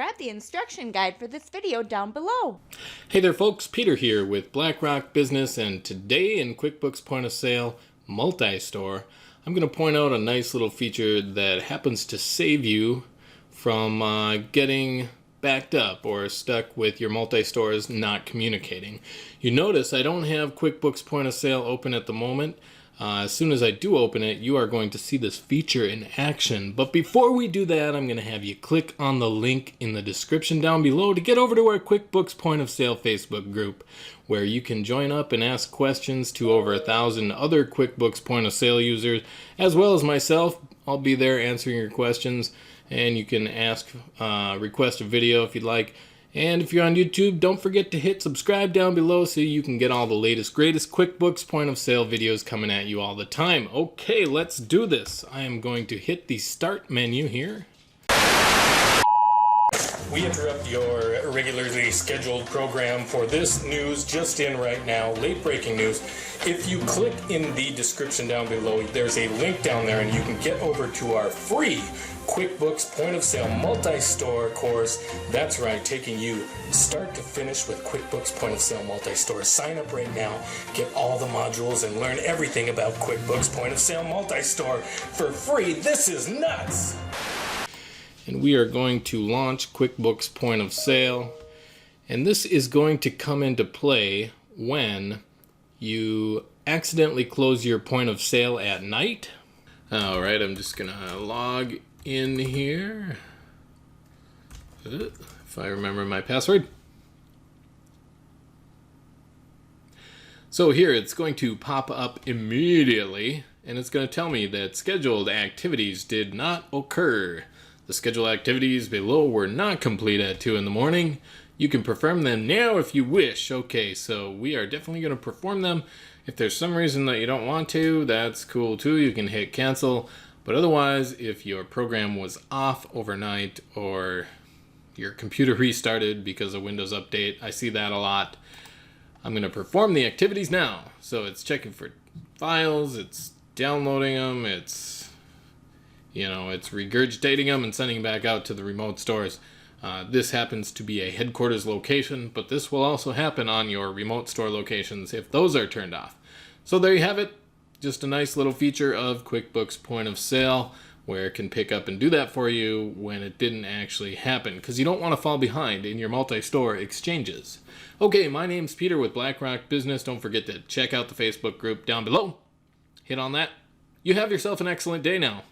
grab the instruction guide for this video down below. Hey there folks, Peter here with BlackRock Business, and today in QuickBooks Point of Sale Multi-Store, I'm going to point out a nice little feature that happens to save you from getting backed up or stuck with your multi-stores not communicating. You notice I don't have QuickBooks Point of Sale open at the moment. As soon as I do open it, you are going to see this feature in action. But before we do that, I'm going to have you click on the link in the description down below to get over to our QuickBooks Point of Sale Facebook group, where you can join up and ask questions to over 1,000 other QuickBooks Point of Sale users, as well as myself. I'll be there answering your questions, and you can request a video if you'd like. And if you're on YouTube, don't forget to hit subscribe down below so you can get all the latest, greatest QuickBooks Point of Sale videos coming at you all the time. Okay, let's do this. I am going to hit the Start menu here. We interrupt your regularly scheduled program for this news just in right now, late breaking news. If you click in the description down below, there's a link down there and you can get over to our free QuickBooks Point of Sale Multi-Store course. That's right, taking you start to finish with QuickBooks Point of Sale Multi-Store. Sign up right now, get all the modules, and learn everything about QuickBooks Point of Sale Multi-Store for free. This is nuts! And we are going to launch QuickBooks Point of Sale, and this is going to come into play when you accidentally close your point of sale at night. Alright, I'm just gonna log in here, if I remember my password. So here it's going to pop up immediately, and it's going to tell me that scheduled activities did not occur. The scheduled activities below were not complete at 2 in the morning. You can perform them now if you wish. Okay, so we are definitely going to perform them. If there's some reason that you don't want to, that's cool too. You can hit cancel. But otherwise, if your program was off overnight or your computer restarted because of Windows Update, I see that a lot. I'm going to perform the activities now. So it's checking for files, it's downloading them, it's regurgitating them and sending them back out to the remote stores. This happens to be a headquarters location, but this will also happen on your remote store locations if those are turned off. So there you have it. Just a nice little feature of QuickBooks Point of Sale where it can pick up and do that for you when it didn't actually happen, because you don't want to fall behind in your multi-store exchanges. Okay, my name's Peter with BlackRock Business. Don't forget to check out the Facebook group down below. Hit on that. You have yourself an excellent day now.